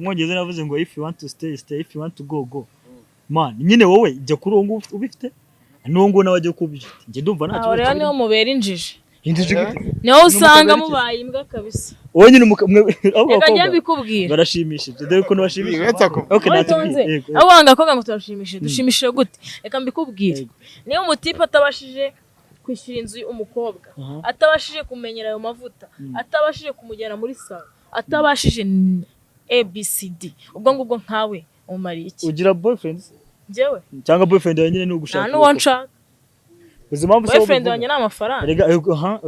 Mwongeze navuze ngo if you want to stay stay, if you want to go go. Man nyine wowe jya kuri uwo nguwo ubifite n'uwo nguwo nawe ajya kubifite. Njye ndumva nta kibazo. Rero niho mubera injiji. Injiji gute? Niho usanga mubaye imbwa kabisa. Wowe nyine Reka njye mbikubwira. Barashimishije. Dore ko nabashimishije. Okay natubwiye. Abo wanga koga ngo turashimishije. Dushimishije gute? Reka mbikubwira. Niyo umutipe atabashije kwishyura inzu umukobwa, atabashije kumenyera ayo mavuta, atabashije kumujyana muri salo, atabashije ABCD. Ubwo ngubwo nkawe umari iki? Ugira boyfriends? Njyewe cyangwa boyfriend wanjye ni ugushaka. Nta wanshaka. Uzima mvuze boyfriend wanjye ni amafaranga.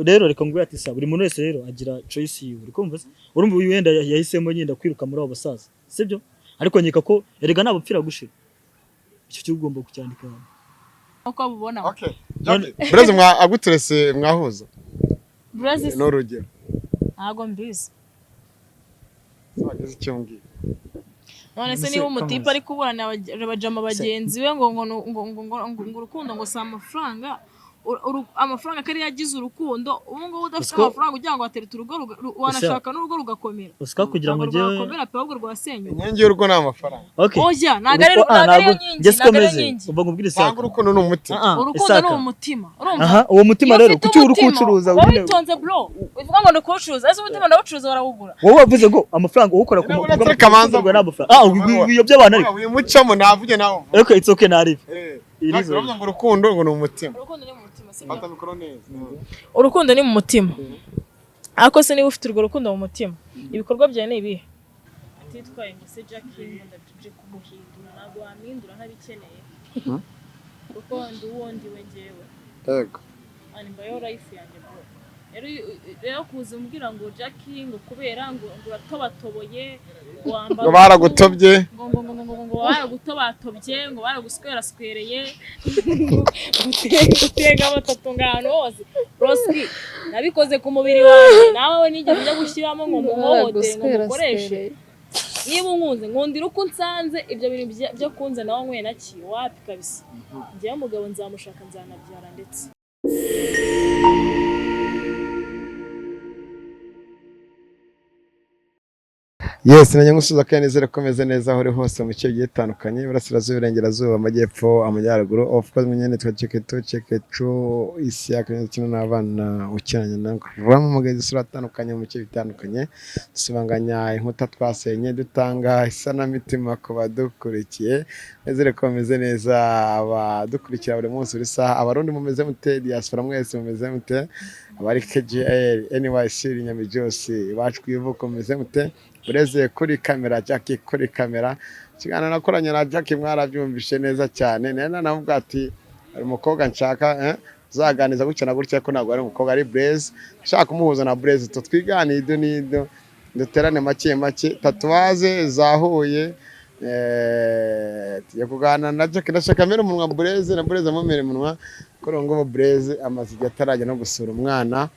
Rero reka ngwe ati sa buri muntu wese rero agira choice yiwe. Urikumva se? Urumva uyu wenda yahisemo nyenda kwiruka muri abo basaza. Sibyo? Ariko nkeka ko erega nabapfira gushira. Icyo cyo ugomba kucyandika. Uko abubona. Okay. Breze aguterese mwahuza. Breze no rugero. Ntago mbizi. Wageze icyo mbwira. None se niba umutipe ari kuburana abajama bagenzi we ngo urukundo ngo sa amafaranga amafaranga kari yagize urukundo ubu ngo udafite amafaranga ugira ngo aterete urugo wanashaka n'urugo rugakomera. Usika kugira ngo njyewe rugakomera pe ahubwo rwasenyuka. Inyengi y'urugo ni amafaranga. Oya nagare nyingi. Umva ngubwire isaka. Urukundo ni umutima. Urukundo ni umutima. Urumva? Aha uwo mutima rero kuki uri kucuruza wowe witonze bro. Uvuga ngo ndikucuruza ese umutima ndawucuruza barawugura. Wowe wavuze ngo amafaranga ukora ku mukobwa kamanza ngo n'amafaranga. Iyo by'abana ariko. Uyu mucamo navuge nawe. Okay it's okay narive. Irizo ngo urukundo ngo ni umutima. Urukundo ni umutima. Fata mikoro neza. Urukundo ni mu mutima. Ako se niba ufite urwo rukundo mu mutima ibikorwa byawe ni ibihe? Atitwaye ngo se Jackie ngo ndabije kumuhindura ntabwo wamindura ntabikeneye. Kuko ndi uwondi we njyewe. Yego. Ani mbayo life yanjye bro. Rero kuza umbwira ngo Jackie ngo kubera ngo uratobatoboye ngo baragutobye ngo baragutobatobye ngo baraguswera swereye gutega batatu ngano hose Roski nabikoze ku mubiri wawe nawe nigeze njya gushyiramo ngo muhohote ngo mukoreshe niba unkunze nkundira uko nsanze ibyo bintu byo kunze nawe nkwe naki wapi kabisa njyewe umugabo nzamushaka nzanabyara ndetse. Yes, nanya ngusuza kandi nizere komeze neza aho uri hose mu bice bigiye bitandukanye burasirazuba irengerazuba amajyepfo amajyaruguru of course munyene twacyekecu isi yakanye n'abana ukinanye na mugezi sura atandukanye mu bice bitandukanye dusibanganya inkuta twasenye dutanga isanamitima ku badukurikiye nizere komeze neza abadukurikira buri munsi uri saha abarundi mumeze mute diaspora mwese mumeze mute abari KIGALI NYC Nyamijosi bacwivuko mumeze mute Breze kuri kamera Jackie kuri kamera kigana nakoranye na Jackie mwarabyumvishe neza cyane nena navuga ati ari umukobwa nshaka zaganiza gukina gutya ko nagwa ari umukobwa ari Breze nshaka kumuhuza na Breze tutwiganire nido duterane make tatuwaze zahuye ya kugana na Jackie ndashaka mere umunwa Breze na Breze amumere umunwa korongo Breze amazige atarajya no gusura umwana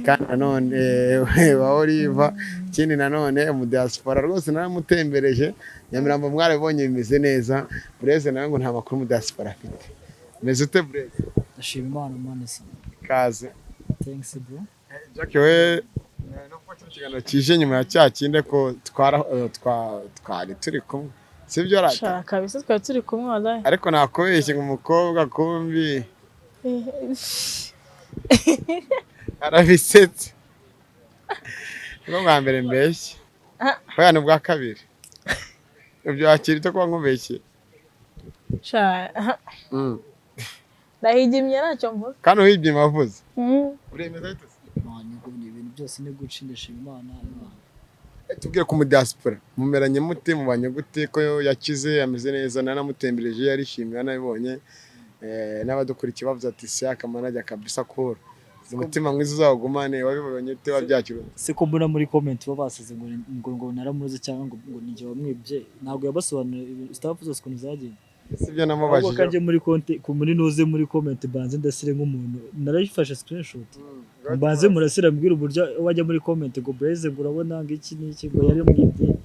kandi nanone wa Oliva kindi nanone mu diaspora rwose naramutembereje Nyamirambo mwarabonye bimeze neza Breze nawe ngo nta makuru mu diaspora afite meze ute Breze ashima Imana manese kaze thanks bro Jackie we no kwa kiganiro kije nyuma ya cyakinde ko twari turi kumwe sibyo rata shaka kabisa twari turi kumwe wallahi ariko nakubeshye ngo umukobwa kumbi arabisetse ngo mwambere mbeshye oya ni bwa kabiri ibyo akirite ko nkubeshye ndahigimye ntacyo mvuga kandi uhibye mavuze uremeza bite ibintu byose ni guca ndashima Imana tubwire ku mu diaspora mumeranye mute mubanye gute ko yakize ameze neza nanamutembereje yarishimira nabibonye n'abadukurikiye bavuze ati siyaka manajya kabisa koro umutima mwiza uzawugumane wabibonye ute wabyakira siko mbona muri comment babasize ngo naramuze cyangwa ngo nije wamwibye ntabwo yabasobanura staff zose kuntu zagiye sibyo namubajije ubwo kaje muri konti muri noze muri comment banze ndasire nk'umuntu narayifashe screenshot banze murasira mbwira uburyo wajya muri comment ngo Breze ngo urabona ngo iki n'iki ngo yari mwibye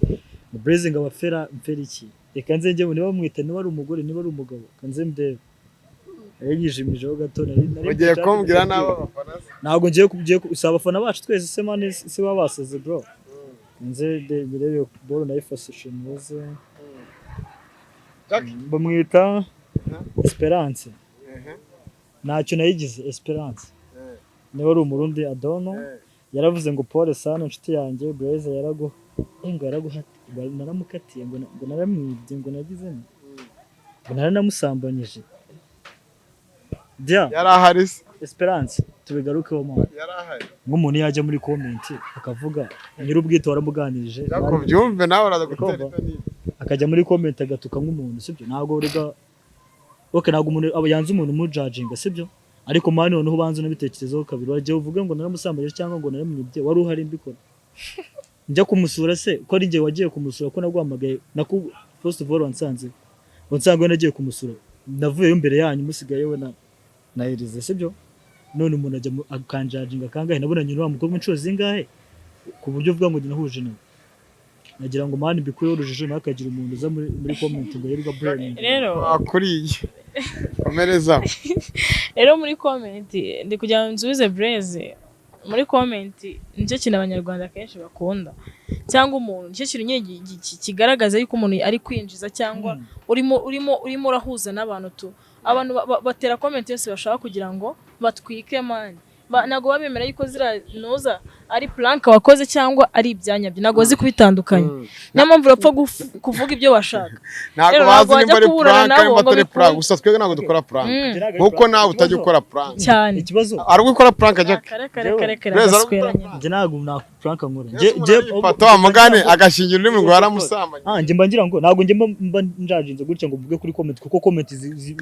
Breze ngo abafera mfera iki reka nze njye niba mwita niba ari umugore niba ari umugabo kanze ndebe yijimijeho gato nari ugiye kumbwira nabo bafana ntabwo ngiye usaba abafana bacu twese se mane se babasaze bro nze birebe boro nayifashishe muze bamwita Esperance ntacyo nayigize Esperance niwe ari umurundi adono yaravuze ngo Paul sana inshuti yanjye Breze naramukatiye ngo naramwibye ngo nagize ngo naranamusambanyije dia yarahari Esperance tubigarukeho mama yarahari nk'umuntu yajya muri comment akavuga nyir'ubwite waramuganirije byumve nawe uraza gutera akajya muri comment agatuka nk'umuntu sibyo ntabwo uriga ntabwo umuntu aba yanze umuntu mu judginga sibyo ariko mani noneho ubanza unabitekerezaho kabiri wagiye uvuga ngo naramusambanyije cyangwa ngo naramwibye wari uhari mbikora njya kumusura se ko ari njye wagiye kumusura ko nagwamagaye first of all wansanze nagiye kumusura navuyeyo imbere yanyu musigaye we na Elize sibyo none umuntu ajya akanjajinga kangahe nabonanye n'uwa mukobwa inshuro zingahe ku buryo uvuga ngo nahuje nawe nagira ngo mani mbikuyeho urujijo nakagira umuntu uza muri comment ngo yirirwa brain rero akuriye komereza rero muri comment ndi kugira ngo nsubize Breze muri comment nicyo kintu Abanyarwanda kenshi bakunda cyangwa umuntu nicyo kintu kigaragaza yuko umuntu ari kwinjiza cyangwa urimo urahuza n'abantu abantu batera comment yose bashaka kugira ngo batwike mani nago babemera yuko ziranoza ari plank wakoze cyangwa ari ibyanyabye nago zikubitandukanye niyo mpamvu urapfa kuvuga ibyo bashaka ntago bazi nimba ari plank nimba atari plank gusa twebwe ntago dukora plank nkuko nawe utajya ukora plank cyane ikibazo ari gukora plank ajya njye ntago na plank nkora je pato amugane agashingira urimo ngo yaramusambanye njye mbangira ngo ntago njye mba njajinze gutya ngo mvuge kuri comment kuko comment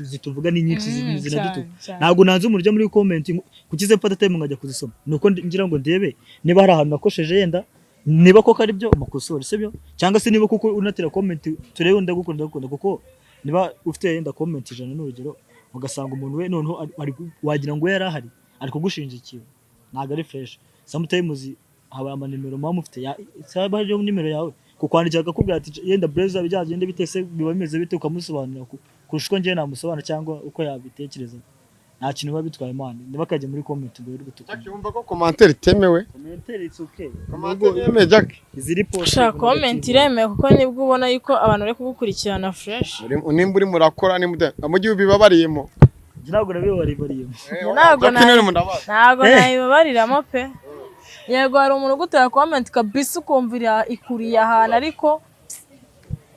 zituvuga ni nyinshi zinadutu ntago nanze umurya muri comment kukize mfata time ngajya kuzisoma nuko ngira ngo ndebe niba hari ahantu nakosheje yenda niba koko ari byo makosora sibyo cyangwa se niba kuko unatira comment turebe ndagukunda kuko niba ufite yenda comment 100 n'urugero ugasanga umuntu we noneho wagira ngo yari ahari ari kugushinja ikintu ntago ari fresh sometimes haba amanimero mufite saba hari nimero yawe kukwandikira akakubwira ati yenda Breze bijyagende bitese biba bimeze bite ukamusobanurira kurushwa ngiye namusobanura cyangwa uko yabitekereza nta kintu biba bitwaye imana niba kajya muri comment ngo yiri gutuka cyumva ko commentaire itemewe commentaire it's okay commentaire yemewe Jack iziri post sha comment iremewe kuko nibwo ubona yuko abantu bari kugukurikirana fresh nimba uri murakora mu gihe bibabariyemo ntabwo nabibariyemo ntabwo nabibabariramo pe yego hari umuntu gutera comment kabisa ukumvira ikuriye ahantu ariko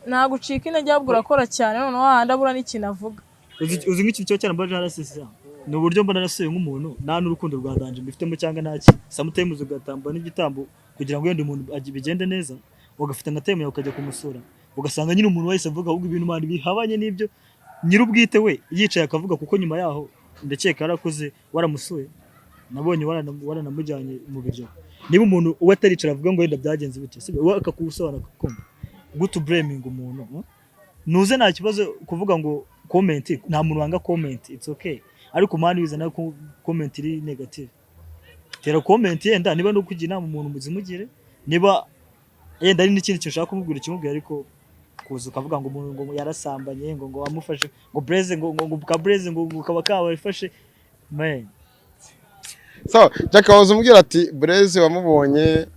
ntabwo ucika intege ahubwo urakora cyane noneho hahandi abura n'ikintu avuga uzi nk'ikintu cyo cyane mbaje harasisa ni uburyo mbona nasuye nk'umuntu nta n'urukundo rwadanje mbifitemo cyangwa ntaki sometimes ugatamba n'igitambo kugira ngo yende umuntu bigende neza ugafita nka time ukajya kumusura ugasanga nyine umuntu wese avuga ahubwo ibintu mani bihabanye n'ibyo nyir'ubwite we yicaye akavuga kuko nyuma yaho ndakeka yarakoze waramusuye nabonye waranamujyanye mu biryo niba umuntu uwe ataricara avuga ngo yenda byagenze bite sibyo we akakusobanura kumva gutu blaming umuntu nuze nta kibazo kuvuga ngo comment nta muntu wanga comment it's okay ariko mani wizana ko comment iri negative tera comment yenda niba no kugira inama umuntu muzimugire niba yenda ari n'ikindi cyo ushaka kumubwira kimubwira ariko kuza ukavuga ngo umuntu ngo yarasambanye ngo wamufashe ngo Breze ngo ka Breze ngo ukaba kawafashe man so Jack wazumubwira ati Breze wamubonye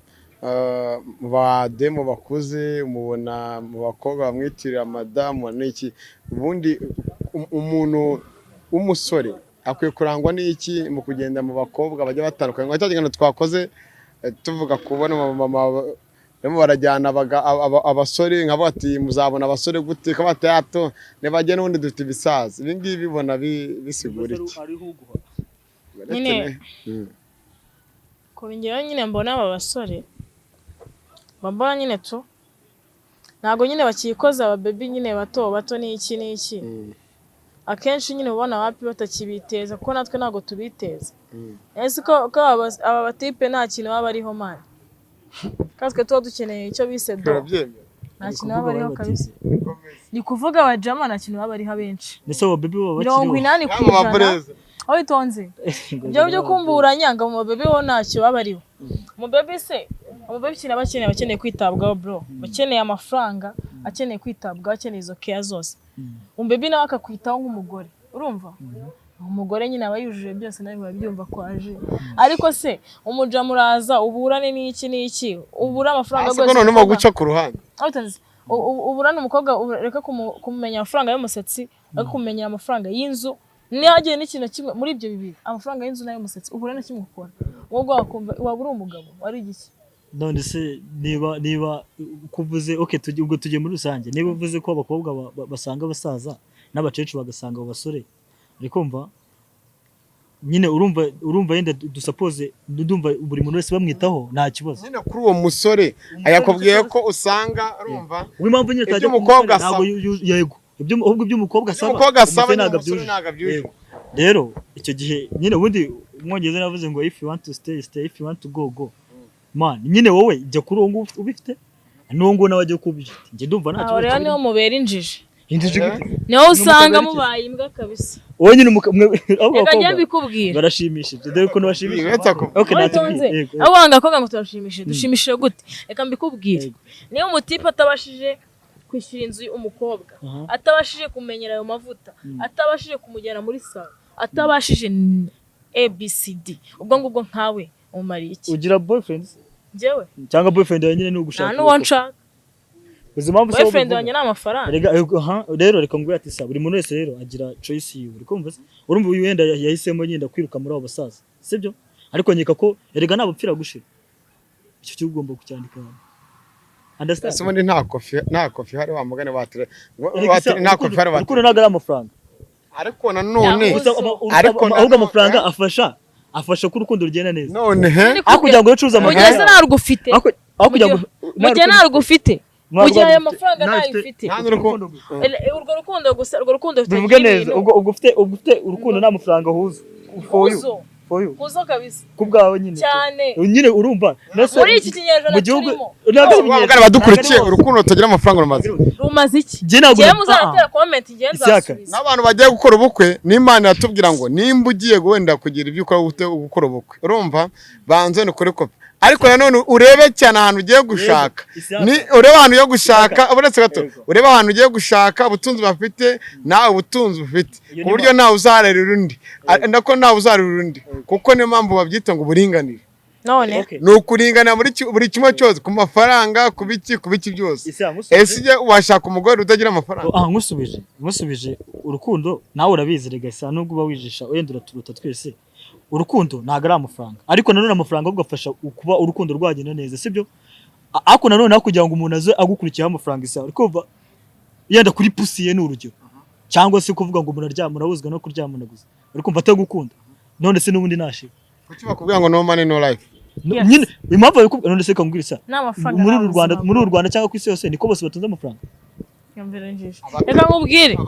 ba demo bakuze umubona mu bakobwa bamwitirira madamu n'iki ubundi umuntu w'umusore akwiye kurangwa n'iki mu kugenda mu bakobwa bajya batandukanye ngo cyangwa twakoze tuvuga kubona mama bamwe barajyana abasore nka bati muzabona abasore gute ko batayato nebajye n'undi dufite ibisaza ibi ngibi bibona bisigura iki nyine kubingiraho nyine mbona aba basore mbona nyine tu ntago nyine bakikoza aba baby nyine bato n'iki akenshi nyine ubona wapi batakibiteza kuko natwe ntago tubiteza ese ko aba batipe nta kintu baba ariho mani katwe tuba dukeneye icyo bise do nta kintu baba ariho kabisa ni kuvuga abajama nta kintu baba ariho abenshi nese abo baby baba bakiriho 80% aho itonze ibyo byo kumburanya ngo mu baby ho ntacyo baba ariho mu baby se mu baby kintu bakeneye kwitabwaho bro bakeneye amafaranga akeneye kwitabwaho akeneye izo care zose baby nawe akakwitaho nk'umugore urumva umugore nyine aba yujuje byose nawe babyumva ko aje ariko se umuja muraza uburane n'iki ubura amafaranga rwose none mo guca ku ruhande uburane umukobwa reka kumenya amafaranga y'umusatsi reka kumenya amafaranga y'inzu nihagiye n'ikintu kimwe muri ibyo bibiri amafaranga y'inzu nayo musatsi uburane kimwe ukora wowe wakumva waba uri umugabo wari igiki none se niba kuvuze okay ubwo tujye muri rusange niba uvuze ko abakobwa basanga abasaza n'abacecuru bagasanga abo basore arikumva nyine urumva yenda dusuppose ndumva buri muntu wese bamwitaho nta kibazo nyine kuri uwo musore ayakubwiye ko usanga urumva impamvu nyine tajya umukobwa ntabwo yego ahubwo iby'umukobwa asaba ntabwo byuje rero icyo gihe nyine ubundi umwongereza navuze ngo if you want to stay if you want to go man nyine wowe jya kuri uwo nguwo ubifite n'uwo nguwo nawe ajya kubifite njye ndumva nta kibazo rero niho mubera injiji gute niho usanga mubaye imbwa kabisa wowe nyine reka njye mbikubwira barashimishije dore ko nabashimishije okay natwe abo wanga koga ngo turashimishije dushimishije gute reka mbikubwira niyo umutipe atabashije kwishyura inzu umukobwa atabashije kumenyera ayo mavuta atabashije kumujyana muri salo atabashije ABCD ubwo ngubwo nkawe umariye iki ugira boyfriends njyewe cyangwa boyfriend yawe nyine ni ugushaka nta n'uwanshaka ubuzima bwo boyfriend wanjye ni amafaranga rero reka ngubwire ati sa buri muntu wese rero agira choice yiwe urikumva se urumva uyu wenda yahisemo nyenda kwiruka muri abo basaza sibyo ariko nyeka ko erega nabapfira gushira icyo cyo ugomba kucyandika understand Simoni nta kofi hari wa mugane batire nta kofi hari batire nagara amafaranga ariko nanone ahubwo amafaranga afasha ko urukundo rugenda neza none aho kugira ngo ucuruza amafaranga mugeze nta rugufite aho kugira ngo mugeze nta rugufite mugihe ayo mafaranga nayo ufite urwo rukundo gusa urwo rukundo rufite bivuge neza ubwo ufite urukundo nta mafaranga huza for you kuzo kabisa kubwawe nyine cyane nyine urumva muri iki kinyejana turimo ntabwo badukurikiye urukundo rutagira amafaranga rumaze iki njye muzatera comment njye nzasubiza n'abantu bagiye gukora ubukwe n'Imana yatubwira ngo nimba ugiye wenda kugira ibyo ukora gukora ubukwe urumva banze nukore kopi ariko nanone urebe cyane ahantu ugiye gushaka ni urebe ahantu yo gushaka uretse gato urebe ahantu ugiye gushaka ubutunzi bafite nawe ubutunzi bufite ku buryo nawe uzarera undi ndako nawe uzarera undi kuko niyo mpamvu babyita ngo uburinganire none ni ukuringana buri kimwe cyose ku mafaranga ku biki byose ese washaka umugore utagira amafaranga nkusubije urukundo nawe urabizi rega isa nubwo uba wijisha wenda uraturuta twese urukundo ntago ari amafaranga ariko nanone amafaranga agufasha kuba urukundo rwagenda neza sibyo ariko nanone aho kugira ngo umuntu aze agukurikiyeho amafaranga isa uriko yenda kuri pusi ye n'urugero cyangwa se kuvuga ngo umuntu aryama urabuzwa no kuryamana gusa uriko mfata gukunda none se n'ubundi nashika kuki bakubwira ngo no money no life nyine impamvu yo none se kambwira isa muri u Rwanda cyangwa ku isi yose niko bose batunze amafaranga yambere njije reka nkubwire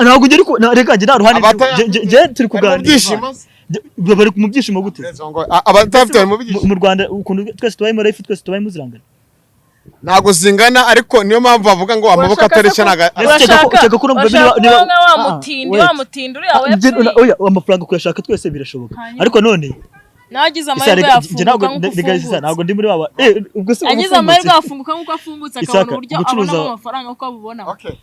ntabwo ugeri ko reka njye naruhane je turi kuganira bari mu byishimo gute abatafite mu Rwanda ukuntu twese tubayemo life twese tubayemo zirangana ntago zingana ariko niyo mpamvu bavuga ngo amaboko atareshya naga urashaka ko wamutindi uri awe oya amafaranga kuyashaka twese birashoboka ariko none nagize amahirwe yafunguka ntabwo ndi muri baba ubwo se agize amahirwe yafunguka nkuko afungutse akabona uburyo abona amafaranga uko abubona okay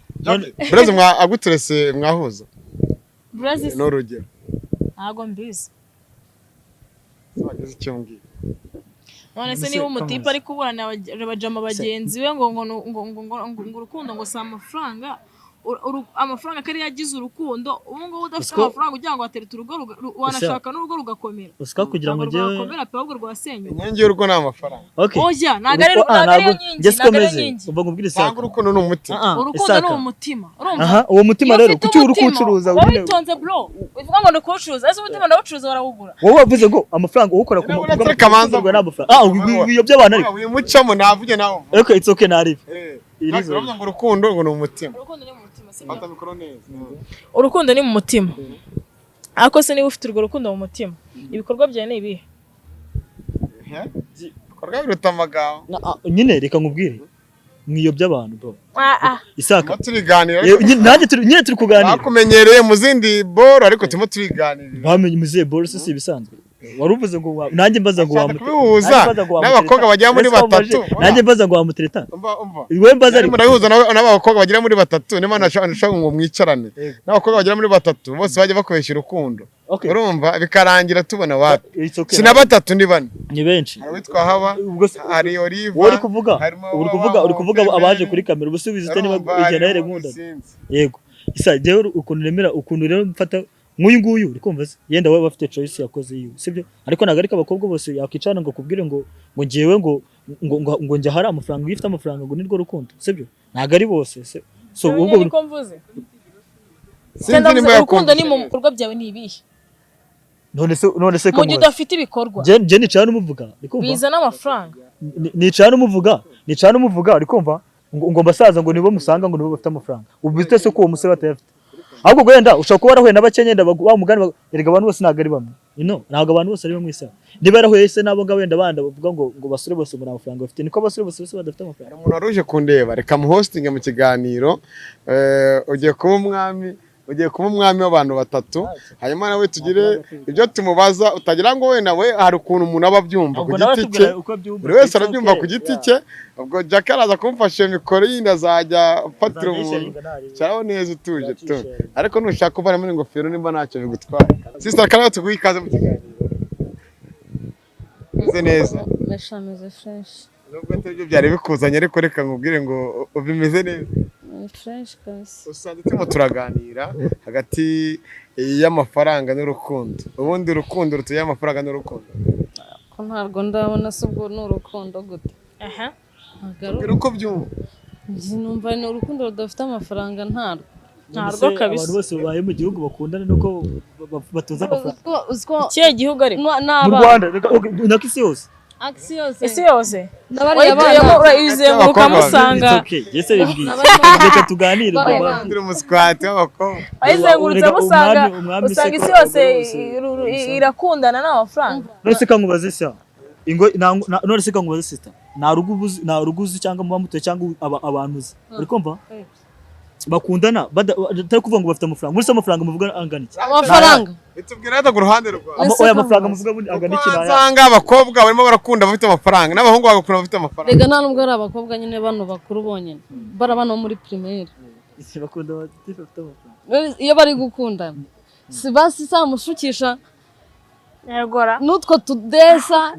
Breze aguterese mwahuza Breze no rugero ntago mbizi bageze icyo mbwiye none se niba umutipe ari kuburana abajama bagenzi we ngo urukundo ngo si amafaranga amafaranga kari yagize urukundo ubu ngubu udafite amafaranga ugira ngo waterete urugo wanashaka n'urugo rugakomera usika kugira ngo njyewe rugakomera pe ahubwo rwasenyuka inkingi y'urugo ni amafaranga oya ntago ariyo nyingi uva ngubwire isa cyangwa urukundo ni umutima urukundo ni umutima aha uwo mutima rero kuki uri kucuruza witonze bro uvuga ngo ndikucuruza ese umutima ndawucuruza barawugura wowe wavuze ngo amafaranga ukora ku mufuka kamanza ngo n'amafaranga iyo by'abantu ariko uyu mucamo navuge nawe okay it's okay narive irizo ngo urukundo ngo ni umutima urukundo ni mu mutima ariko se niba ufite urwo rukundo mu mutima ibikorwa byawe ni ibihe ibikorwa biruta amagambo nyine reka nkubwire mwiyobya abantu bro isaka turiganira nanjye turi kuganira bakumenyereye mu zindi boro ariko turimo turiganira bamenye muziye boro si ibisanzwe waruvuze ngo nanjye mbaza ngo wamutereta n'abakobwa bagera muri batatu nanjye mbaza ngo wamutereta iwe mbaza ariko murabihuza n'abakobwa bagera muri batatu niba nashaka ngo mwicarane n'abakobwa bagera muri batatu bose bajya bakoresha urukundo urumva bikarangira tubona wapi sina batatu ni bane ni benshi hari witwa haba hari Oliva uri kuvuga abaje kuri kamera ubusubizo utari bagenda here nkunda yego isa jewe ukuntu remera ukuntu rero mfata nk'uyu nguyu uri kumva se yenda we bafite choice yakoze yiwe sibyo ariko nagarika abakobwa bose yakicana ngo kubwire ngo ngewe ngo njya hari amafaranga yifite amafaranga ngo nirwo rukundo sibyo naga ari bose so ubwo niko mvuze cyenda urukundo ni mu bikorwa byawe ni ibihe none se mu gihe udafite ibikorwa je nicana umuvuga biza n'amafaranga nicana umuvuga uri kumva ngo mbasaza ngo nibo musanga ngo nibo bafite amafaranga ubite se ko uwo musore batayafite ahubwo gwenda ushaka kuba warahuye n'abakenyenda bamugana erega abantu bose ntago ari bamwe ntago abantu bose ari bamwe isa niba yarahuye se nabo wenda banda bavuga ngo basore bose muri amafaranga bafite niko basore bose badafite amafaranga umuntu aruje kundeba reka muhostinge mu kiganiro ugiye kuba umwami w'abantu batatu hanyuma nawe tugire ibyo tumubaza utagira ngo we nawe hari ukuntu umuntu aba abyumva ku giti cye buri wese arabyumva ku giti cye ubwo Jack araza kumfasha mikoro yindi azajya afatira umuntu cyaraho neza utuje tu ariko nushaka kuvana muri ingofero nimba ntacyo bigutwaye sister kana tuguha ikaze mu kiganiro uze neza meshameze fresh nubwo atari byari bikuzanye ariko reka nkubwire ngo ubimeze neza fresh kasi usanze turimo turaganira hagati y'amafaranga n'urukundo ubundi urukundo rutuye amafaranga n'urukundo ko ntabwo ndabona se ubwo n'urukundo gute uko byumva numva ni urukundo rudafite amafaranga ntarwo kabisa abantu bose babaye mu gihugu bakundana nuko batuza amafaranga kiye gihugu ari mu Rwanda nako isi yose nabariya bana urayizenguruka musanga yese bibwiye reka tuganire ndiri umuswati w'abakobwa ayizengurutse musanga isi yose irakundana n'amafaranga none kankubaze se none se kankubaze sister nta ruguzi cyangwa muba muto cyangwa abantuzi uri kumva bakundana batari kuvuga ngo bafite amafaranga muri se amafaranga muvuga angana iki amafaranga bitubwira hata ku ruhande rwawe oya amafaranga muvuga muri angana iki nayo asanga abakobwa barimo barakunda bafite amafaranga n'abahungu bagakunda bafite amafaranga rega nta nubwo ari abakobwa nyine bano bakuru bonyine barabana muri primaire bakunda bafite amafaranga iyo bari gukundana si basi samushukisha yagora nutwo tudesa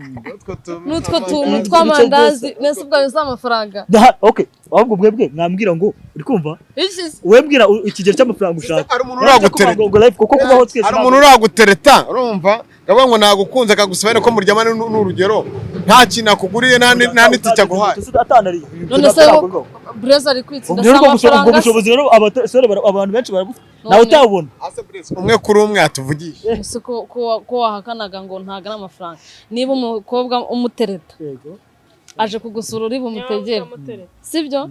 nutwo tuntu twamandazi nese ubwo bisa amafaranga okay ahubwo bwebwe mwambwira ngo uri kumva webwira ikigero cy'amafaranga ushaka ari umuntu uragutereta ngo life kuko kubaho twese ari umuntu uragutereta urumva gaba ngo nagukunze akagusobanura ko muryamana n'urugero nta kintu akuguriye nta n'itike aguhaye atanari none se Breze ari kwitsinda ubwo bushobozi rero abantu benshi barabufite nawe utabona umwe kuri umwe atuvugisha ese ko wahakanaga ngo ntaga n'amafaranga niba umukobwa umutereta aje kugusura uri bumutegera sibyo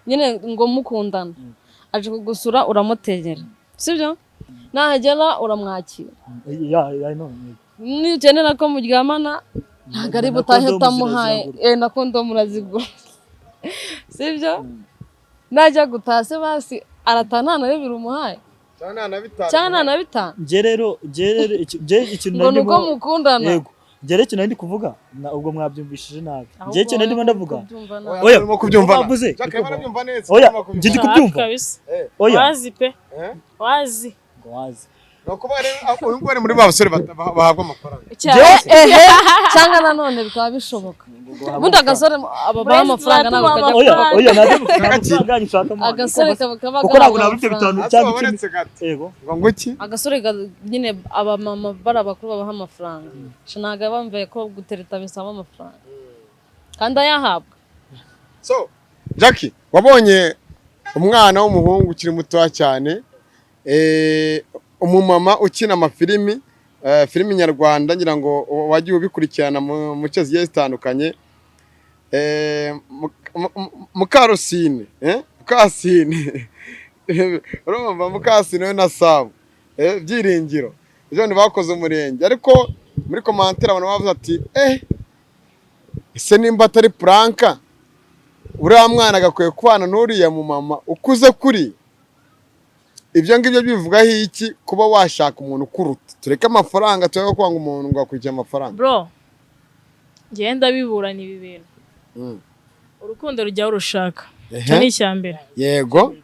nyine ngo mukundana aje kugusura uramutegera sibyo nahagera uramwakira nikenera ko muryamana ntago ari butahe utamuhaye na kondomu urazigura sibyo najya gutase basi aratana na bibiri umuhaye cyane na bitanu je rero ikintu ngo nuko mukundana yego je rero ikintu ndi kuvuga ubwo mwabyumvishije nabi je ikintu ndimo ndavuga oya urimo kubyumva navuze oya je ndi kubyumva oya wazi pe wazi nukuba rero uyu ngwari muri ba basore bahabwa amafaranga cyangwa nanone bikaba bishoboka ubundi agasore ababaha amafaranga ntabwo kajya oya ntabwo nshaka agasore kaba kuko ntabwo nabifite bitanu cyangwa iki yego ngo iki agasore nyine abamama barabakuru babaha amafaranga ntabwo bambaye ko gutereta bisaba amafaranga kandi ayahabwa so Jackie wabonye umwana w'umuhungu ukiri mutoya cyane umumama ukina amafilimi filimi nyarwanda ngira ngo wagiye ubikurikirana mu cyo zigiye zitandukanye Mukarusine urumva Mukasine we na Sabu Byiringiro ejo bakoze umurenge ariko muri commentaire abantu bavuze ati ese nimba atari pranka uriya mwana agakwiye kubana n'uriya mu mama ukuze kuri ibyo ngibyo bivugaho iki kuba washaka umuntu ukuruta? Tureke amafaranga tureke kwanga umuntu ngo akurikiye amafaranga. Bro, ngenda biburana ibi bintu. Urukundo rujya aho rushaka. Icyo ni icya mbere. Yego.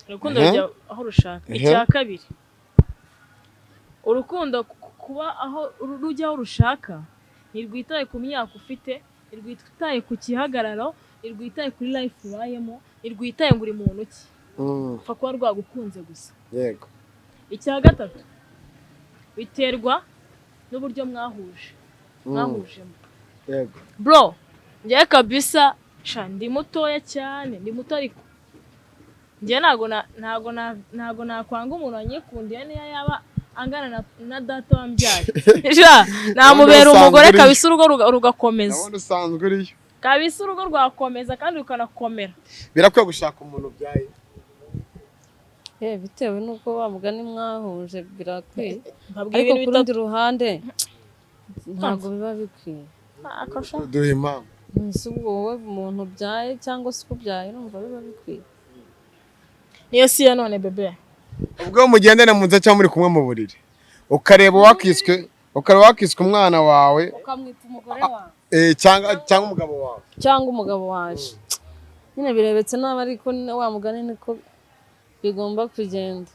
Urukundo rujya aho rushaka. Icya kabiri, urukundo kuba aho rujya aho rushaka ntirwitaye ku myaka ufite, ntirwitaye ku gihagararo, ntirwitaye kuri life ubayemo, ntirwitaye ngo uri muntu ki. Upfa kuba rwagukunze gusa. Yego. Icya gatatu, biterwa n'uburyo mwahujemo. Yego. Bro, njyewe kabisa ndi mutoya cyane, ndi muto ariko njye ntago nakwanga umuntu wanyikundiye niyo yaba angana na data wambyaye. Namubera umugore kabisa, urugo rugakomeza. Nabone usanzwe uriyo. Kabisa urugo rwakomeza kandi rukanakomera. Birakwiye gushaka umuntu byaye. Bitewe n'uko wa mugani mwahuje birakwiye. Ariko ku rundi ruhande ntabwo biba bikwiye. Duhe impamvu. Si wowe umuntu byaye cyangwa se ukubyaye numva biba bikwiye. Niyo si ya none bebe. Ubwo mugendana mu nzu cyangwa muri kumwe mu buriri ukareba wakiswe umwana wawe ukamwita umugore wawe cyangwa umugabo wawe cyangwa umugabo waje, nyine birebetse n'aba ariko wa mugani niko bigomba kugenda.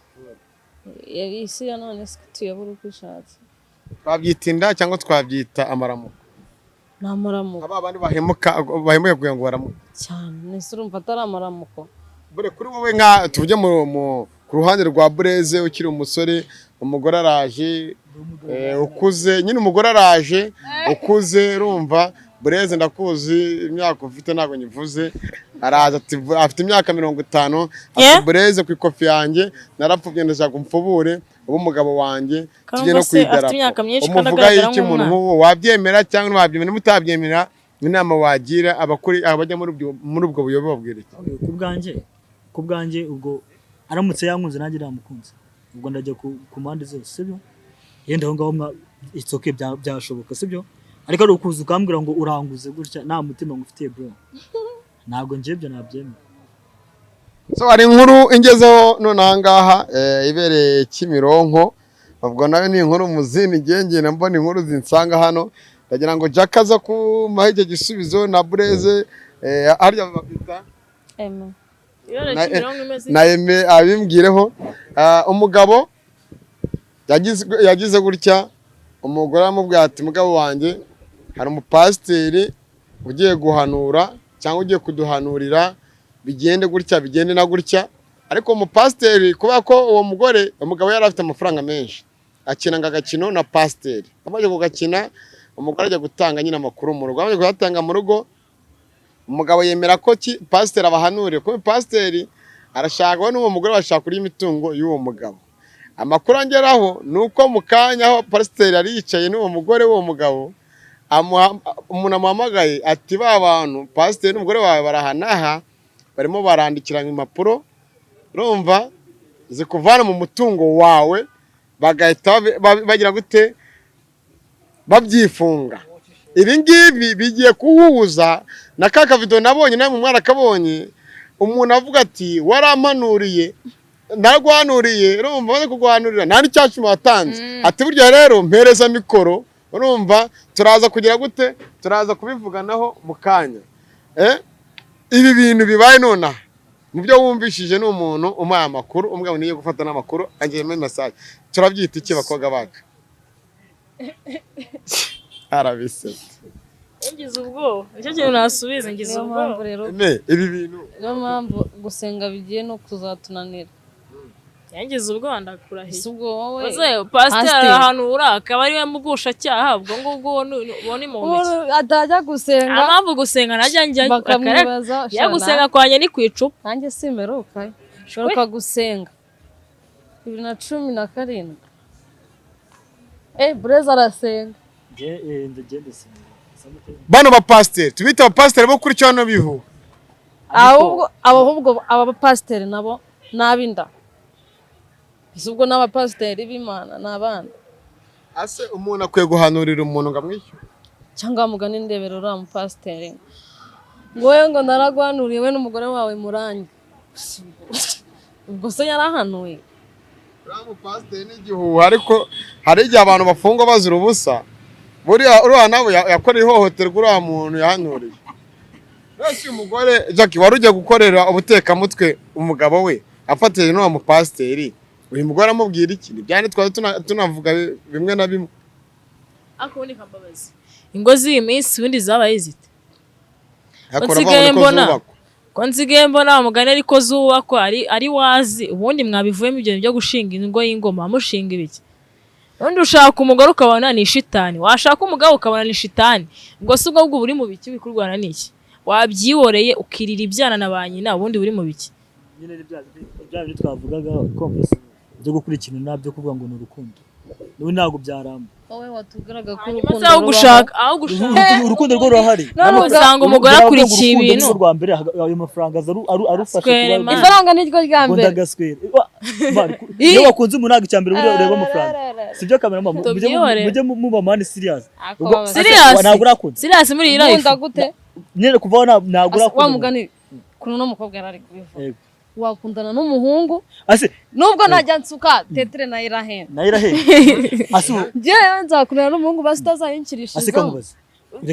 Isi ya none tuyabura uko ishatse. Twabyita inda cyangwa twabyita amaramuko? Ni amaramuko. Aba bandi bahemuka kugira ngo baramuke cyane. Nese urumva atari amaramuko? Bure kuri wowe nka tujye ku ruhande rwa Breze ukiri umusore, umugore araje ukuze, nyine umugore araje ukuze, urumva Breze ndakuzi imyaka ufite ntabwo nyivuze, araza afite imyaka 50, ati Breze ku ikofi yanjye narapfubye ndashaka umfubure ubu umugabo wanjye tujye no kwidarapo. Umuvuga iki umuntu nk'uwo? Wabyemera cyangwa ntiwabyemera? Mutabyemera inama wagira abajya muri ubwo buyobe babwira iki? Ku bwanjye ubwo aramutse yankunze nanjye namukunze, ubwo ndajya ku mpande zose, sibyo? Yenda aho ngaho itsoke byashoboka, sibyo? Ariko ari ukuza ukambwira ngo uranguze gutya nta mutima ngufitiye bro, ntabwo njye nabyemera. So ari inkuru ingezeho none aha ngaha ibereye Kimironko, ubwo nayo ni inkuru muzini genge na mbona inkuru zinsanga hano, ndagira ngo Jack aza kumaha icyo gisubizo na Breze harya babita na Eme abimbwireho. Umugabo yagize gutya, umugore amubwira ati mugabo wanjye hari umupasiteri ugiye guhanura cyangwa ugiye kuduhanurira, bigende gutya bigende na gutya. Ariko umupasiteri kubera ko uwo umugabo yari afite amafaranga menshi, akina agakino na pasiteri. Amaze kugakina umugore ajya gutanga nyine amakuru mu rugo. Amaze kuyatanga mu rugo, umugabo yemera ko pasiteri abahanuriye, kuko pasiteri arashaka we n'uwo mugore bashaka kuri imitungo y'uwo mugabo. Amakuru angeraho nuko mu kanya aho pasiteri ari yicaye n'uwo mugore w'uwo mugabo, umuntu amuhamagaye ati ba bantu pasiteri n'umugore wawe barahanaha barimo barandikirana impapuro, urumva zikuvana mu mutungo wawe, bagahita bagira gute babyifunga. Ibi ngibi bigiye kuhuza na kaka video nabonye namwe mwarakabonye, umuntu avuga ati warampanuriye naragwanuriye, urumva bane kugwanurira nta n'icyacu watanze, ati burya rero mpereza mikoro, urumva turaza kugira gute, turaza kubivuganaho mu kanya. Ibi bintu bibaye nona mu byo wumvishije n'umuntu umaye amakuru, umugabo niye gufata n'amakuru agiye muri message, turabyita iki bakoga bacu? Arabise ngize ubwo nicyo kintu nasubiza, ngize ubwo rero ibi bintu niyo mpamvu gusenga bigiye no kuzatunanira. yangize ubwo ndakurahiye. Ubwo wowe pasiteri ahantu akaba ari we mugusha cyaha, ubwo ngubwo ubone mu ntoki atajya gusenga. Amamvu gusenga najya njya bakamwibaza ya gusenga kwanye ni kwicupa. Nanjye simeruka shoka gusenga 2017. Breze arasenga. Bano ba pasiteri tubita abapasiteri bo kuri cyo no bihu, ahubwo aba pasiteri nabo nabinda. Ubwo n'abapasiteri b'Imana n'abandi. Ase umuntu akwiye guhanurira umuntu ngamwishyura cyangwa mugani ndebera ura mu pasiteri ngo we ngo naragwanuriye we n'umugore wawe murangi. ubwo se yarahanuye pasiteri n'igihuha ariko hari igihe abantu bafungwa bazira ubusa buriya uriya nawe yakoreye ihohoterwa uriya muntu yahanuriye rwose uyu mugore Jackie wari ugiye gukorera ubutekamutwe umugabo we afatanyije n'uwo mupasiteri uyu mugore amubwira iki byane twari tunavuga bimwe na bimwe akuboneka mbabazi ingo z'iyi minsi ubundi zabaye zite ko nsigaye mbona umugani ariko zubakwa ari wazi ubundi mwabivuyemo ibyo byo gushinga ingo y'ingoma mushinga ibiki ubundi ushaka umugore ukabona ni shitani washaka umugabo ukabona ni shitani ubwo si ubwo buri mu biki bikurwana n'iki wabyiworeye ukirira ibyana na ba nyina ubundi buri mu biki nyine bya byo twavugaga komplexi byo gukurikirana nabyo kuvuga ngo ni urukundo n'ubu ntabwo byaramba wowe watugaraga ko urukundo aho gushaka urukundo rwo rurahari usanga umugore akurikiye ibintu rwa mbere ayo mafaranga arufasha kuba ifaranga niryo rya mbere iyo wakunze umuntu ntabwo icyambere ureba amafaranga sibyo kamera mama mujye muba mani serious ntabwo urakunze serious muri iyi life gute nyine kuvaho ntabwo urakunze wa mugani kuno n'umukobwa yarari kubivuga wakundana n'umuhungu nubwo najya nsuka tetere na irahenda njyewe nzakundana n'umuhungu basi utazayinkirishirizaho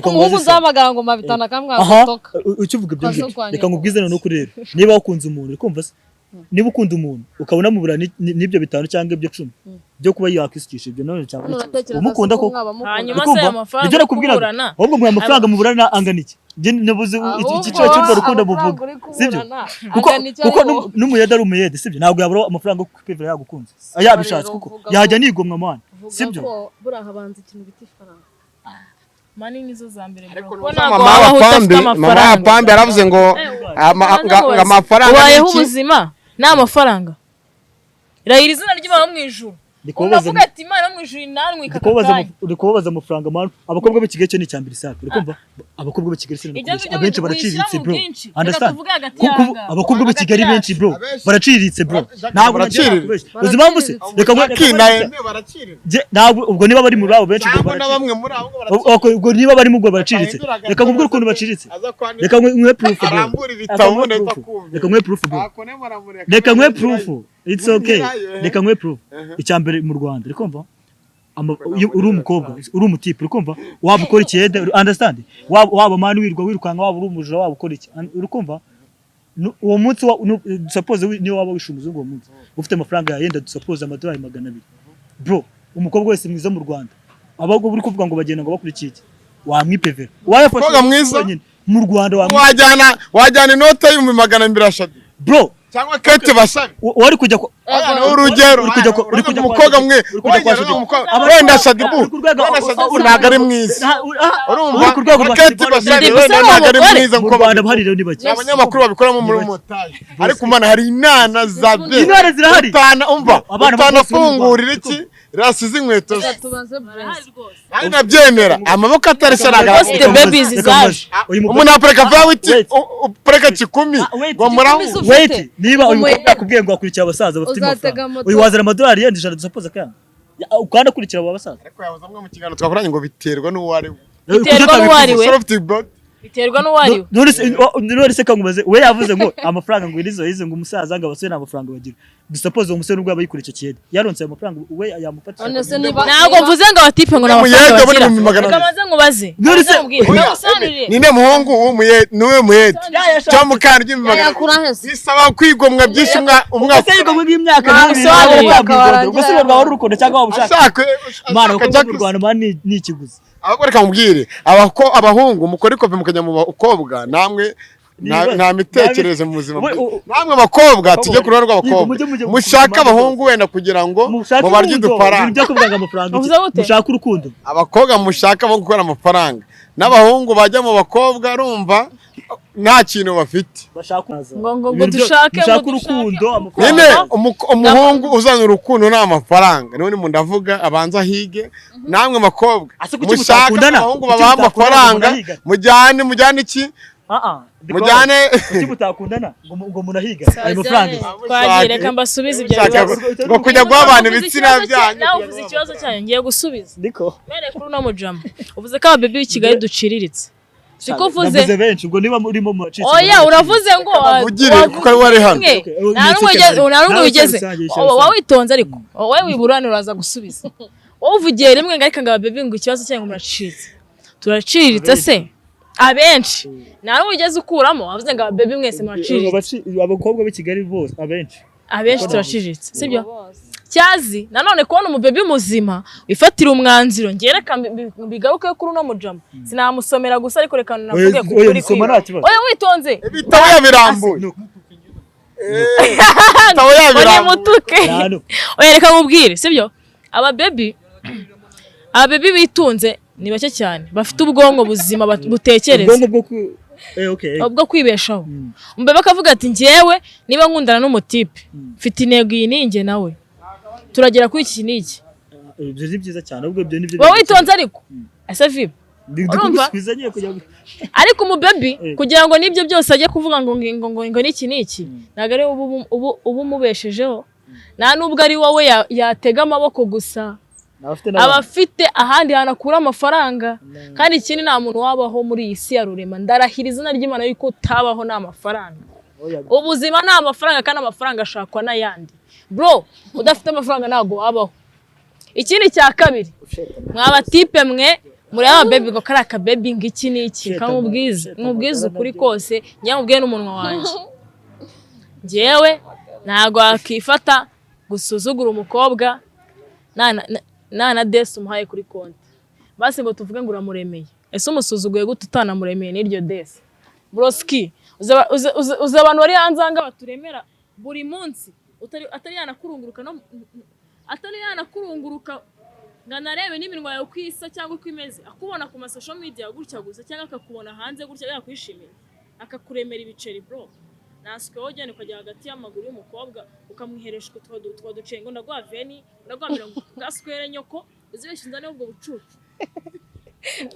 umuhungu nzamagara ngo mabitana kamwe agutoka ukivuga ibyo ngibyo reka nkubwize no kuri rero niba wakunze umuntu uri kumva se niba ukunda umuntu ukabona mubura n'ibyo 5 cyangwa ibyo 10 byo kuba yakwisukisha ibyo none cyangwa umukunda ko hanyuma se amafaranga ibyo nakubwira ahubwo mu amafaranga muburana angana iki nabuze igiciro cy'urwo rukundo buvuga sibyo kuko n'umuyede ari umuyede sibyo ntabwo yabura amafaranga yo kwivira yagukunze yabishatse kuko yajya nigomwa mwana sibyo bura habanza ikintu biti faranga mani nizo za mbere mama pambe yaravuze ngo amafaranga ubayeho ubuzima n'amafaranga irahira izina ry'Imana mu ijuru unavuga ati Imana mu ijuru nanwe ikakakanya uri kubabaza amafaranga manu abakobwa b'Ikigali cyo ni cyambere saka uri kumva abakobwa b'Ikigali se abenshi baraciriritse bro understand abakobwa b'Ikigali benshi bro baraciriritse bro ntabwo baraciriritse uzi bambu se reka ntabwo ubwo niba bari muri abo benshi ubwo niba bari mu bwo baraciriritse reka nkubwire ukuntu baciriritse reka nkwe proof reka nkwe proof it's okay reka nkwe proof icyambere mu Rwanda uri kumva uri umukobwa uri umutipe uri kumva waba ukora ikiyede understand waba mani wirukanka waba uri umujura waba ukora iki uri kumva uwo munsi suppose niyo waba wishumuza uwo munsi ufite amafaranga yenda suppose amadolari 200 bro umukobwa wese mwiza mu Rwanda abagabo uri kuvuga ngo bagenda ngo bakurikiye wamwipevera wayafasha mwiza mu Rwanda wajyana inota y'200 bro cyangwa kete bashabe wari kujya urugero uri kujya umukobwa mwe wenda Shadibu ntago ari mwiza urumva kete bashabe ntago ari mwiza mu Rwanda bahari ni bake abanyamakuru babikoramo muri montage ariko mana hari inana za be inana zirahari utanafungurira iki rasize inkweto ari nabyemera amaboko atarisharaga umuntu apreka vawiti upreka kikumi ngo muraho wait niba uyu mukobwa yakubwiye ngo akurikira abasaza bafite amafaranga uyu wazana amadolari yenda ijana dusapoza kanga ukanda kurikira abo basaza ariko yabazamwe mu kiganiro twakoranye ngo biterwa n'uwari biterwa n'uwari none se kangubaze we yavuze ngo amafaranga ngo irizo yize ngo umusaza ngo abasore n'amafaranga bagira dusapoza uwo musore nubwo yabayikura icyo kiyede yaronse ayo mafaranga we yamufatira ntabwo mvuze ngo abatipe ngo n'amafaranga bagira kamaze ngo baze ninde muhungu niwe muyede cyo mukara ry'imagana bisaba kwigomwa byinshi umwaka yigomwa y'imyaka n'ibindi ubwo se rwa wari urukundo cyangwa wabushaka mana uko mu Rwanda mani ni ikiguzi abakoreka mubwire abahungu mukora ikope mukajya mu bakobwa namwe nta mitekerereze mu buzima namwe abakobwa tujye ku ruhande rw'abakobwa mushaka abahungu wenda kugira ngo mubarye udufaranga mushaka urukundo abakobwa mushaka bo gukora amafaranga n'abahungu bajya mu bakobwa rumva nta kintu bafite ngo dushake urukundo nyine umuhungu uzana urukundo nta mafaranga niwe ni ndavuga abanza hige namwe makobwa mushaka abahungu babaha amafaranga mujyane iki mujyane mutakundana ngo munahiga ayo mafaranga twagiye reka mbasubize ibyo bibazo ngo kujya guhabana ibitsina byanyu nawe uvuze ikibazo cyanyu ngiye gusubiza mere kuri no mujama uvuze ko ababebi b'Ikigali duciriritse siko uvuze navuze benshi ubwo niba urimo macitse oya uravuze ngo uvugire kuko ari wari hano nta rumwe wigeze wowe witonze ariko wowe wiburane uraza gusubiza wowe uvugiye rimwe ngo ariko ngaba baby ngo ikibazo cyanyu muracitse turaciriritse se abenshi nta rumwe wigeze ukuramo wavuze ngo baby mwese muraciriritse abakobwa b'i Kigali bose abenshi turaciriritse sibyo cyazi nanone kubona umubebe muzima wifatira umwanziro ngereka bigaruke kuri uno mujama sinamusomera gusa ariko reka navuge kuri oya witonze ibitabo yabirambuye oya mutuke oya reka mubwire sibyo ababebi bitunze ni bake cyane bafite ubwonko buzima butekereza ubwo kwibeshaho umubebe akavuga ati njyewe niba nkundana n'umutipe mfite intego iyi ninjye nawe turagera kuri iki niki ibyo ni byiza cyane ubwo ibyo nibyo wowe witonze ariko ese vibe ariko umubebi kugira ngo nibyo byose ajye kuvuga ngo niki ntago ari ubu umubeshejeho nta nubwo ari wowe yatega amaboko gusa abafite ahandi hanakura amafaranga kandi ikindi nta muntu wabaho muri iyi si ya rurema ndarahira izina ry'Imana yuko utabaho nta mafaranga ubuzima nta mafaranga kandi amafaranga ashakwa n'ayandi bro udafite amafaranga ntago wabaho ikindi cya kabiri mwaba tipe mwe muri aba baby ngo kari aka baby ngiki niki kamubwize ukuri kose nyamubwiye n'umunwa wanjye njyewe ntago akifata gusuzugura umukobwa na desi umuhaye kuri konti basi ngo tuvuge ngo uramuremeye ese umusuzuguye gute utanamuremeye n'iryo desi broski uza abantu bari hanze hanga baturemera buri munsi atari yanakurunguruka ngo narebe n'iminwa yawe uko isa cyangwa uko imeze akubona ku social media gutya gusa cyangwa akakubona hanze gutya yakwishimira akakuremera ibiceri bro naswe wowe ujyane ukajya hagati y'amaguru y'umukobwa ukamwiheresha utwo ducengo ndaguha veni ndaguha mirongo gaswere nyoko uzibeshye inzane ubwo bucucu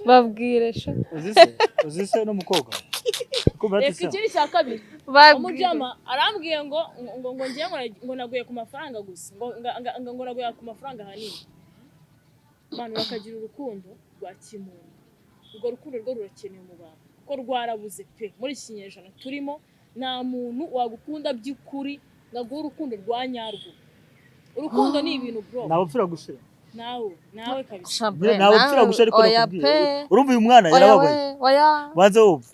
babwire sha uzise n'umukobwa reka ikindi cya kabiri umujama arambwiye ngo ngiye ngo naguye ku mafaranga gusa ngo naguye ku mafaranga hanini abantu bakagira urukundo rwa kimuntu urwo rukundo rwo rurakeneye mu bantu ko rwarabuze pe muri iki kinyejana turimo nta muntu wagukunda by'ukuri ngaguha urukundo rwa nyarwo urukundo ni ibintu bro nawe upfira gushira nawe kabisa nawe upfira gushira ariko nakubwiye urumva uyu mwana yarababaye banze wumva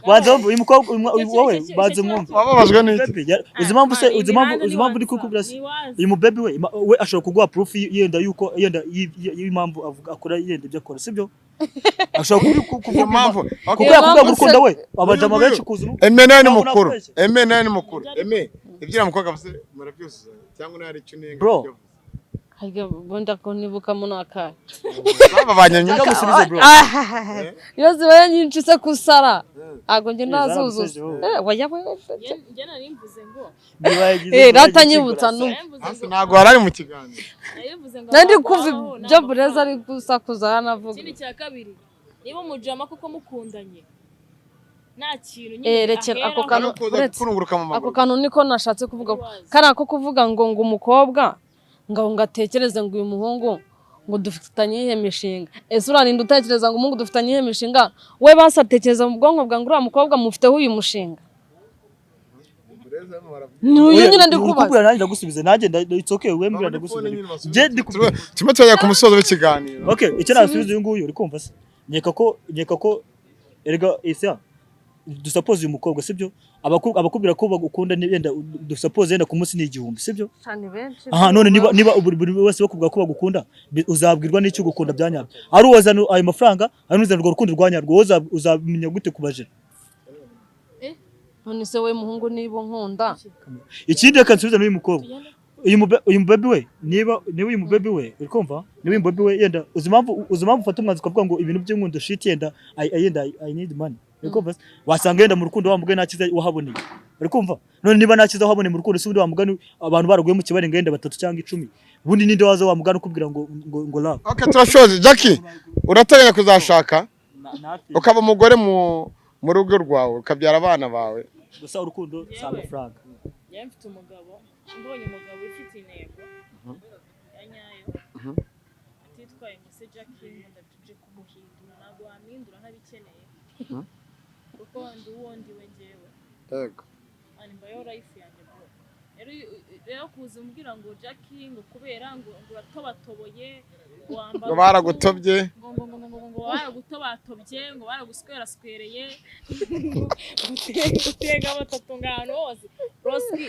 banze wumva uyu mukobwa wowe banze mwumva wababajwe n'iki uzi impamvu ndi kukubwira se uyu mubebi we ashobora kuguha proof yenda yuko y'impamvu avuga akora yenda ibyo akora sibyo ashobora kuvuga impamvu kuko yakuvuga urukundo we abajama benshi kuzi emene ni mukuru ibyira mukobwa bose murabyuzuza cyangwa nari icyo nenga bro Haiga bonda kunibuka muno akaye baba banyanyuka musubize bro yoze baye nyinshi se kusara ago nje nazuzuza waya njye narimvuze ngo ratanyibutsa no ntago harari mu kiganiro nandi kuva byo Breze ari gusakuza hanavuga ikindi cya kabiri niba umujama kuko mukundanye nta kintu nyine rekera ako kantu niko nashatse kuvuga kana ko kuvuga ngo umukobwa ngo atekereze ngo uyu muhungu ngo dufitanye ihe mishinga ese uraninda utekereza ngo umuhungu dufitanye ihe mishinga we basatekereza mu bwonko bwa ngura mukobwa mufiteho uyu mushinga n'uyu nyine ndikubwira nanjye ndagusubiza nanjye nditsoke we mbira ndagusubiza je ndikubwira kimwe cyajya ku musozo w'ikiganiro okay icyo nasubiza uyu nguyu uri kumva se nyeka ko erega isa dusuppose uyu mukobwa sibyo abakubwira ko bagukunda yenda dusuppose yenda ku munsi ni 1000 sibyo cyane benshi none niba buri wese bakubwira ko bagukunda uzabwirwa n'icyo gukunda byanyabyo ari uwazana ayo mafaranga ari uzana urwo rukundo rwanyarwo uzamenya gute kubajera none se we muhungu niba nkunda ikindi reka nsubiza n'uyu mukobwa uyu mubebi we niba uyu mubebi we uri kumva niba uyu mubebi we yenda uzimpamvu ufata umwanzuro ukavuga ngo ibintu by'inkundo shit yenda I need money uri kumva wasanga yenda mu rukundo wamubwe nta cyiza wahaboneye uri kumva none niba nta cyiza wahaboneye mu rukundo si undi wamugana abantu baraguye mu kibare ngenda 3 cyangwa 10 ubundi ninde waza wamugana ukubwira ngo love okay turashoje Jackie urateganya kuzashaka ukaba umugore mu rugo rwawe ukabyara abana bawe gusa urukundo si amafaranga mfite umugabo mbonye umugabo ufite intego yanyayo atitwaye ngo se Jackie ndabije kumuhindura ntabwo ntabwo wamindura ntabikeneye kuko ndi uwo ndiwe njyewe yego mbayeho life yanjye bro rero kuza umbwira ngo Jackie ngo kubera ngo uratobatoboye ngo baragutobye ngo baragutobatobye ngo baragusweraswereye gutega batatu ngano hose Roski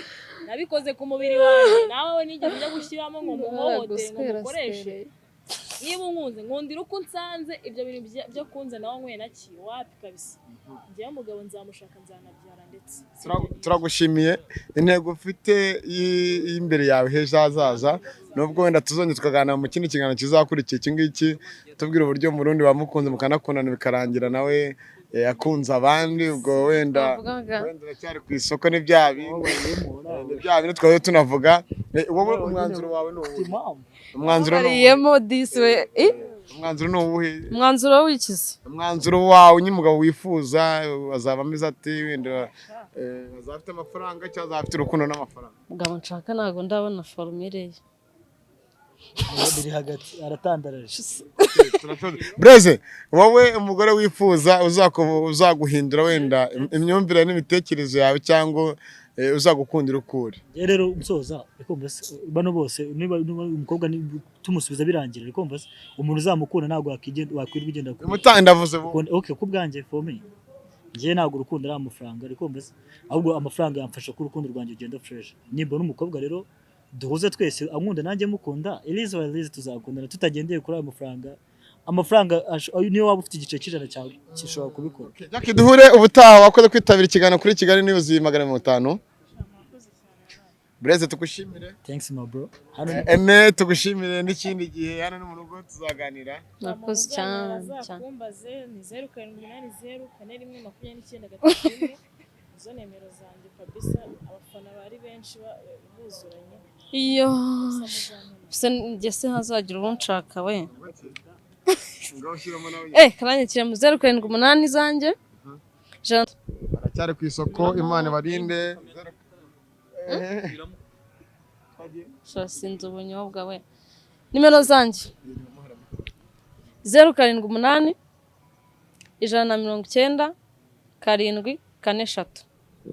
nabikoze ku mubiri wanjye nawe nigeze njya gushyiramo ngo muhohotere ngo mukoreshe niba unkunze nkundira uko unsanze ibyo bintu byo kunze nawe nkwe naki wapi kabisa njyewe umugabo nzamushaka nzanabyara ndetse turagushimiye intego ufite y'imbere yawe hejo hazaza nubwo wenda tuzongera tukaganira mu kindi kiganiro kizakurikiye iki ngiki tubwira uburyo murundi wamukunze mukanakundana bikarangira nawe yakunze abandi ubwo wenda uracyari ku isoko n'ibyabi twari tunavuga wowe umwanzuro wawe ni uwuhe umwanzuro ni uwuhe umwanzuro w'ikizi umwanzuro wawe ny'umugabo wifuza azaba ameze ati wenda azafite amafaranga cyangwa azafite urukundo n'amafaranga umugabo nshaka ntabwo ndabona formule ye biri hagati aratandaraje Breze wowe umugore wifuza uzaguhindura wenda imyumvire n'imitekerereze yawe cyangwa uzagukundira ukuri rero nsoza bano bose niba umukobwa tumusubiza birangira ariko mbase umuntu uzamukunda ntabwo wakwirwa ugenda ndavuze okay kubwanjye for me ngiye ntabwo urukundo ari amafaranga ariko mbase ahubwo amafaranga yamfasha ko urukundo rwanjye ugenda fresh nimba n'umukobwa rero duhuze twese ankunda nanjye mukunda Elise tuzakundana tutagendeye kuri ayo amafaranga niyo waba ufite igice cy'ijana cyawe kishobora kubikora Jackie duhure ubutaha wakoze kwitabira ikiganiro kuri Kigali News 500 Breze tugushimire thanks my bro tugushimire n'ikindi gihe hano no mu rugo tuzaganira nakoze cyane kumbaze ni 0780 izo nimero zanjye kabisa abafana bari benshi buzuranye iyo se hazagira urunshaka we karanyikira mu 0780 zanjye aracyari ku isoko Imana barinde sinzi ubunyobwa we nimero zanjye 0780 190 7 4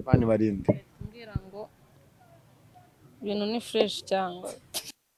Imana barinde mbwira ngo ibintu ni fresh cyangwa